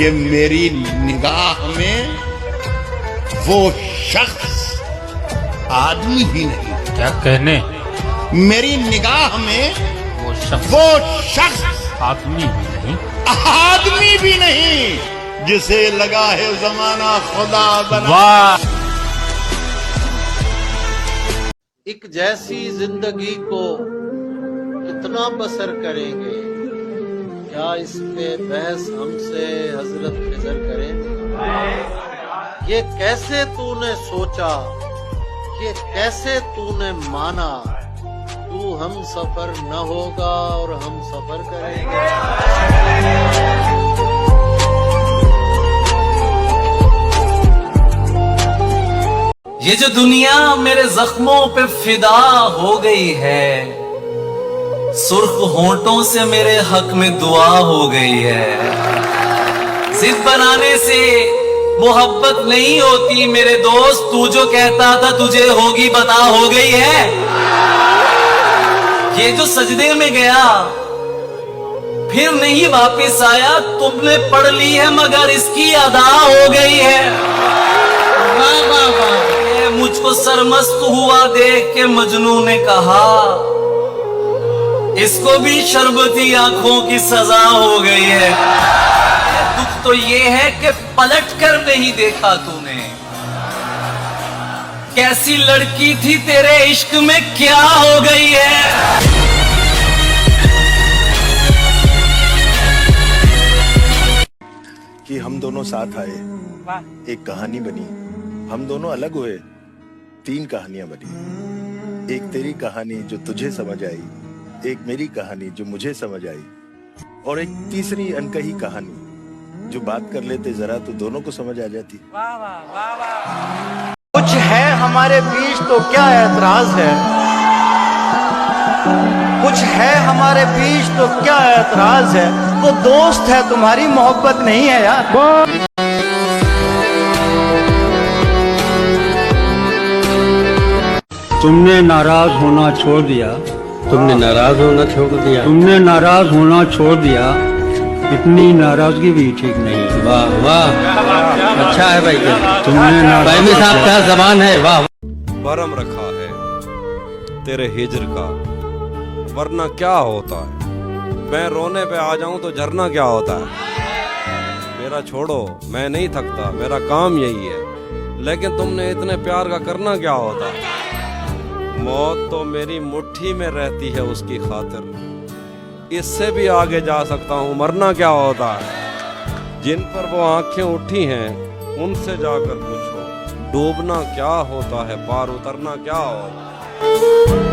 कि मेरी निगाह में वो शख्स आदमी ही नहीं। क्या कहने? मेरी निगाह में वो शख्स आदमी भी नहीं, आदमी भी नहीं, जिसे लगा है जमाना खुदा बना। वाह! एक जैसी जिंदगी को कितना बसर करेंगे, क्या इस पे बहस हमसे हजरत खिजर करेंगे। ये कैसे तूने सोचा, ये कैसे तूने माना, तू हम सफर न होगा और हम सफर करेंगे। ये जो दुनिया मेरे जख्मों पे फिदा हो गई है, सुर्ख होंठों से मेरे हक में दुआ हो गई है। जिद बनाने से मोहब्बत नहीं होती मेरे दोस्त, तू जो कहता था तुझे होगी बता हो गई है। ये जो सजदे में गया फिर नहीं वापस आया, तुमने पढ़ ली है मगर इसकी अदा हो गई है। वाह वाह वाह। मुझको सरमस्त हुआ देख के मजनू ने कहा, इसको भी शरबती आंखों की सजा हो गई है। दुख तो ये है कि पलट कर नहीं देखा तूने, कैसी लड़की थी तेरे इश्क में क्या हो गई है। कि हम दोनों साथ आए, एक कहानी बनी। हम दोनों अलग हुए, 3 कहानियां बनी। एक तेरी कहानी जो तुझे समझ आई, एक मेरी कहानी जो मुझे समझ आई, और एक तीसरी अनकही कहानी जो बात कर लेते जरा तो दोनों को समझ आ जाती। कुछ है हमारे बीच तो क्या ऐतराज है, कुछ है हमारे बीच तो क्या ऐतराज है। वो दोस्त है तुम्हारी मोहब्बत नहीं है यार। तुमने नाराज होना छोड़ दिया, तुमने नाराज होना छोड़ दिया, तुमने नाराज होना छोड़ दिया, इतनी नाराजगी भी ठीक नहीं। वाह वाह, अच्छा है भाई। तुमने भाई में साहब क्या जबान है, वाह। बरम रखा है तेरे हिजर का, वरना क्या होता है। मैं रोने पे आ जाऊं तो झरना क्या होता है। मेरा छोड़ो, मैं नहीं थकता, मेरा काम यही है। लेकिन तुमने इतने प्यार का करना क्या होता है। मौत तो मेरी मुट्ठी में रहती है उसकी खातिर, इससे भी आगे जा सकता हूँ, मरना क्या होता है। जिन पर वो आंखें उठी हैं उनसे जाकर पूछो, डूबना क्या होता है, पार उतरना क्या होता है।